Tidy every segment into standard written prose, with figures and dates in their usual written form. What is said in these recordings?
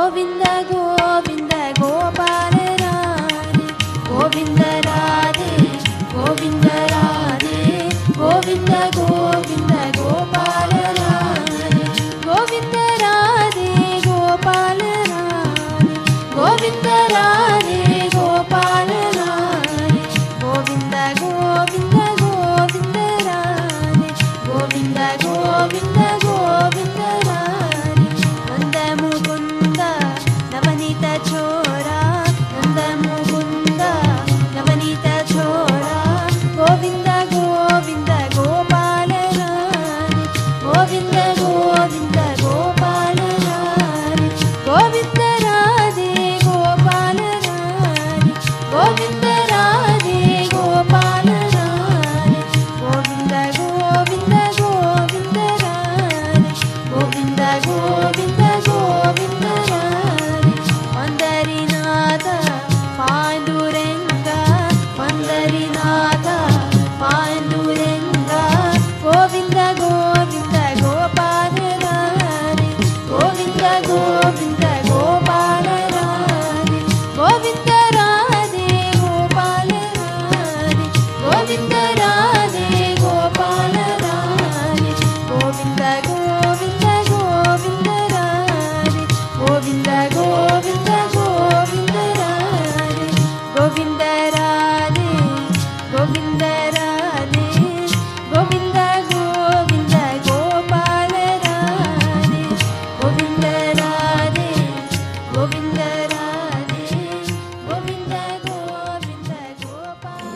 गोविन्द गोविन्द गोपाल राधे गोविन्द राधे गोविन्द राधे गोविन्द गोविन्द गोपाल राधे गोविन्द राधे गोपाल राधे गोविन्द राधे गोपाल राधे गोविन्द गोविन्द गोविन्द राधे गोविन्द गोविन्द गोविन्द राधे नन्द मुकुन्द नवनीत छोरा नन्द मुकुन्द नवनीत छोरा Govind Govind Gopal Radhe Govind Govind Gopal Radhe Govind Radhe Gopal Radhe Govind Radhe Gopal Radhe Govind Govind Govind Radhe Govind Govind Govind Radhe Pandharinath Pandurang Pandharinath Pandurang Govind Govind Gopal Radhe Govind Govind Gopal Radhe Govind Radhe Gopal Radhe Govind Radhe Gopal Radhe Govind Govind Govind Radhe Govind Govind Govind Radhe Govind Radhe Govind Radhe Govind Govind Gopal Radhe Govind Radhe Govind Radhe Govind Govind Gopal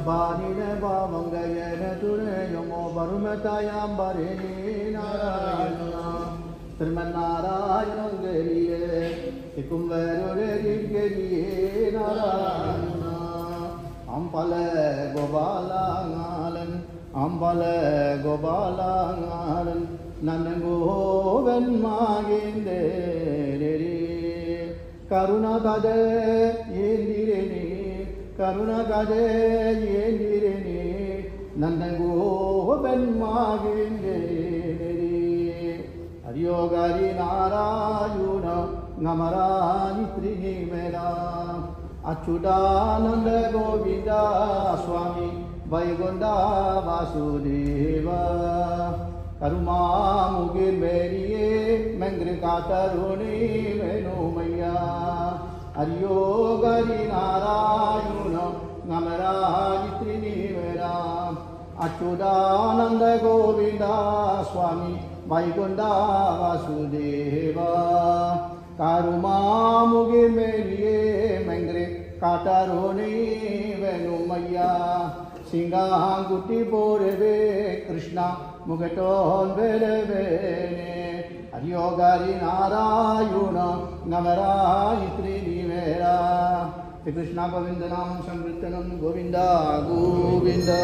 Banine bavangayene ture yomo barumetayam bareni narayana திருமன்னாராயணங்கரியே திக்கும்பருடரிகரியே Narayana அம்பல கோபாலங்காலன் அம்பல கோபாலங்காலன் நன்னங்கோவன் மாகிந்தேரே கருணாகத ஏந்திரனே கருணாகத ஏந்திரனே நன்னங்கோவன் மாகிந்தேரே ஹரியோகரி நாராயண நமராணி திரிநிமேரா அச்சுதானந்த கோவிந்தா சுவாமி வைகுண்டா வாசுதேவா கருமாமுகிர் மேரியே மெங்கு காத்தருணி வேணுமையா ஹரியோகரி நாராயண நமராணி திரிநிமேரா அச்சுதானந்த கோவிந்தா சுவாமி வைகுண்டா வாசுதேவா கருமாமுகிர் மேரியே மெங்கு காட்டருணி வேணுமையா சிங்காங்குட்டி போரவே கிருஷ்ணா முகட்டோன் வேலவேனே ஹரியோகரி நாராயண நமராயி திரிநிவேரா ஸ்ரீ கிருஷ்ணா கோவிந்த நாமம் சங்கீர்த்தனம் கோவிந்தா கோவிந்தா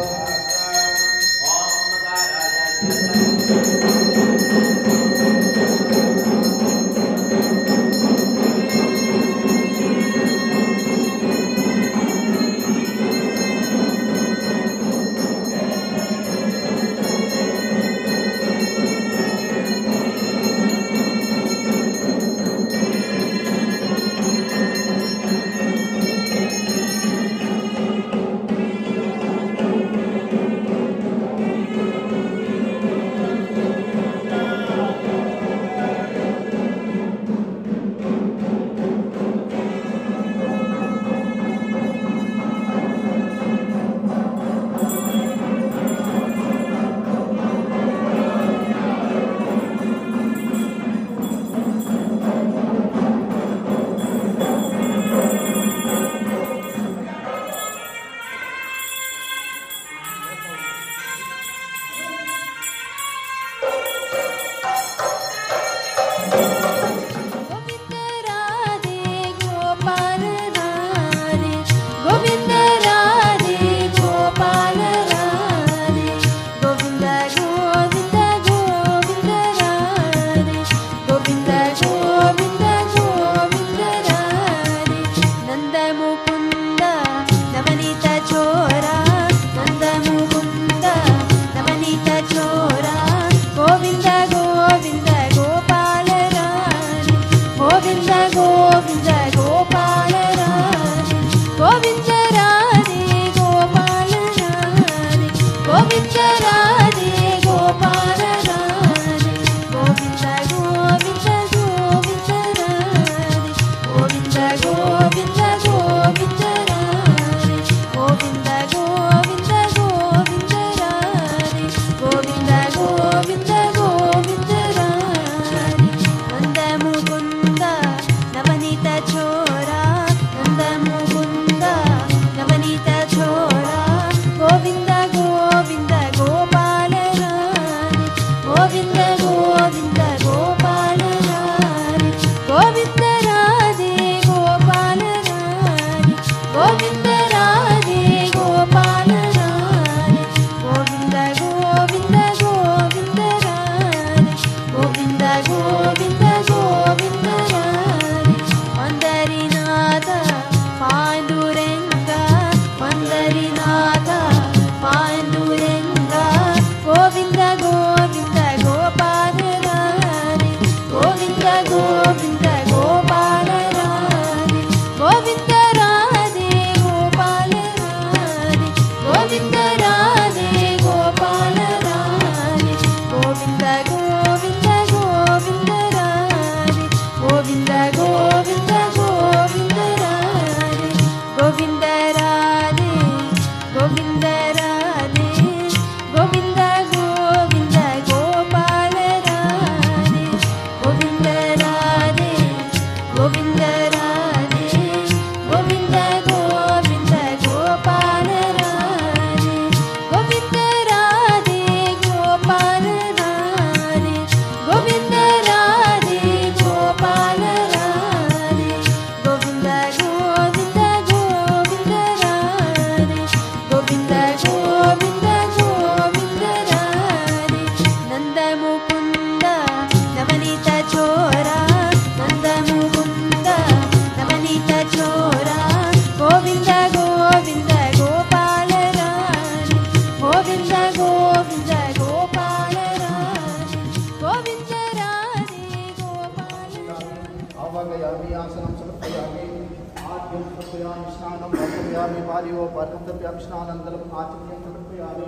समर्पयामि पालियो पार्कर्तव्यामि स्नानानन्तरम् आचम्यं समर्पयामि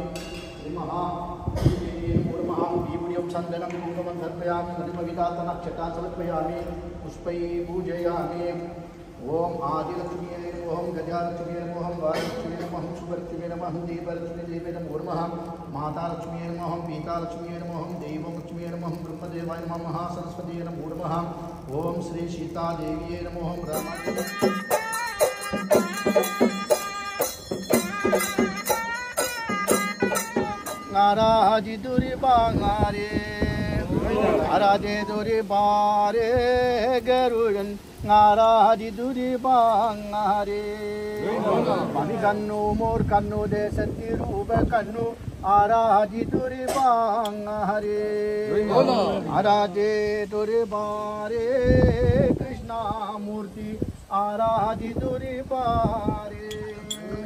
विपुण्यं चन्दनं कुङ्कुमं समर्पयामि नदिमविदातनक्षतान् समर्पयामि पुष्पैः पूजयामि ओम आदिलक्ष्मी नमः गजालक्ष्मी नमः वालक्ष्मी नमः शुभलक्ष्मी नमः दीपलक्ष्मी नमः मातालक्ष्मी नमः पीतालक्ष्मी नमः देवलक्ष्मी नमः ब्रह्मदेवाय नमः महासरस्वती नमः ओम श्री सीता देवी नमः नाराजी दूरी बांगारे आराजे दूरी बारे गरुड़न नाराजी दूरी बांगारे मनी कन्नु मोर कन्नु दे सत्य रूप कन्नु आराजी दूरी बांगारे आराजे दूरी बारे कृष्णा मूर्ति आराजी दूरी बारे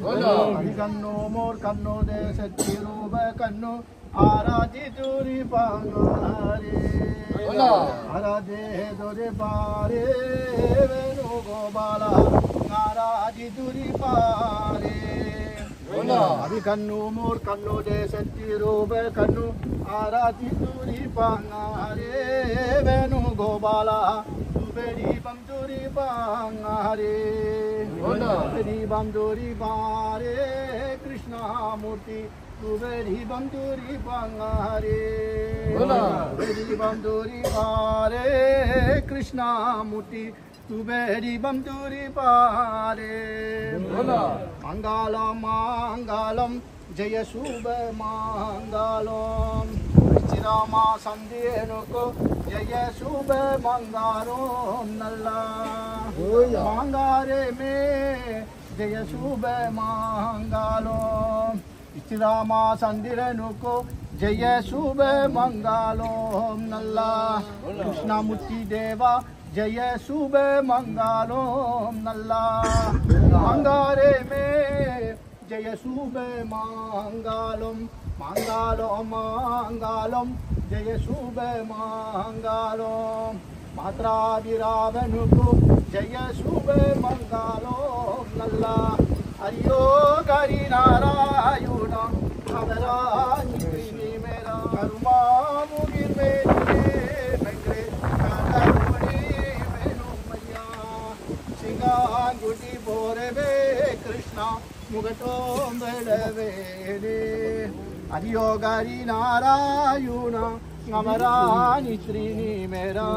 मनी कन्नु मोर कन्नु दे सत्य रूप कन्नु आराजी दूरी बांगारे आराजे दूरी बारे वेणु गोपाला आराजी दूरी बारे अभी कन्नु मोर कन्नु दे सत्य रूप कन्नु आराजी दूरी बांगारे वेणु गोपाला बेरी बंदूरी बांगारे बेरी बंदूरी बारे कृष्णा मूर्ति बेरी बंदूरी बांगारे बेरी बंदूरी बारे कृष्णा मूर्ति बेरी बंदूरी बारे मंगलम मंगलम जय शुभ मंगलम श्रीरामा संदेनुको जय शुभ मंगारो नल्ला मांगारे में जय शुभ मंगालो श्रीरामा संदिरनुको जय शुभ मंगालो नल्ला कृष्णमूर्ति देवा जय शुभ मंगालो नल्ला मंगारे में जय शुभ मंगालम मंगालम मंगालम जय शुभ मंगालम मात्रा विरावनुको जय शुभ मंगालम नल्ला हरियो गरी नारायण खबरानी मेरा करुमा मुगिर मेरे बेंगरे काटारुणी मेनु मैया सिंगा गुटी बोरे बे कृष्णा मुगटो बेडवे हरियो गरी नारायण खबरानी श्रीनी मेरा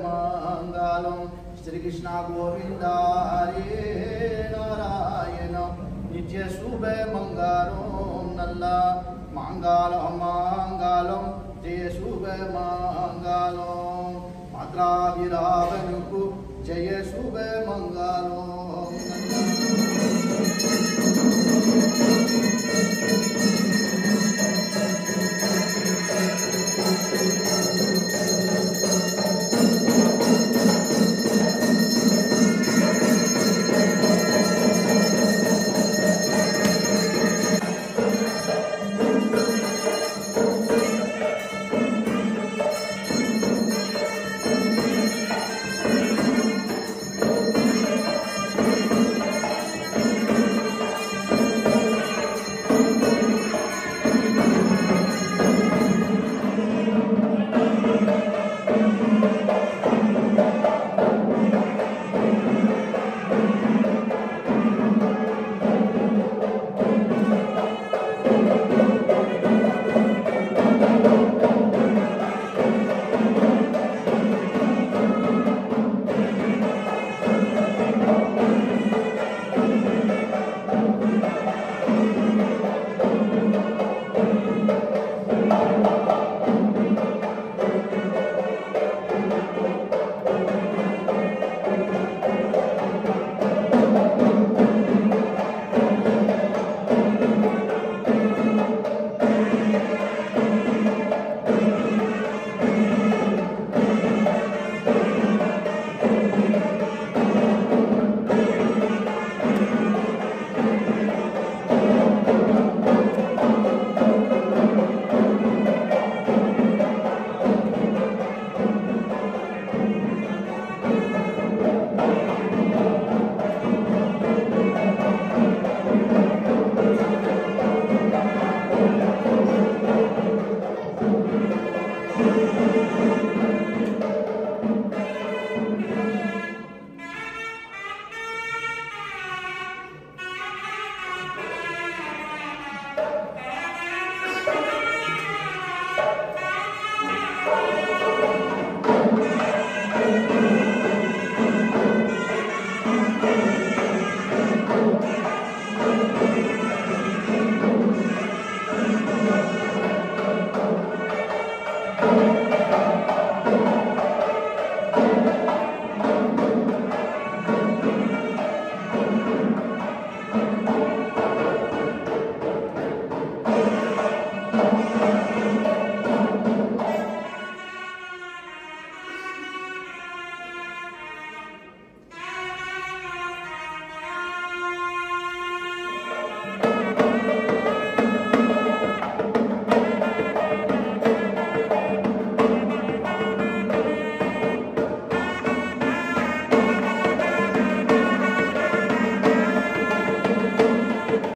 मंगलम श्री कृष्ण गोविंद हरे नारायण नित्य शुभ मंगलम नल्ला मंगलम मंगलम जय शुभ मंगलम मात्रा विरावण को जय शुभ मंगलम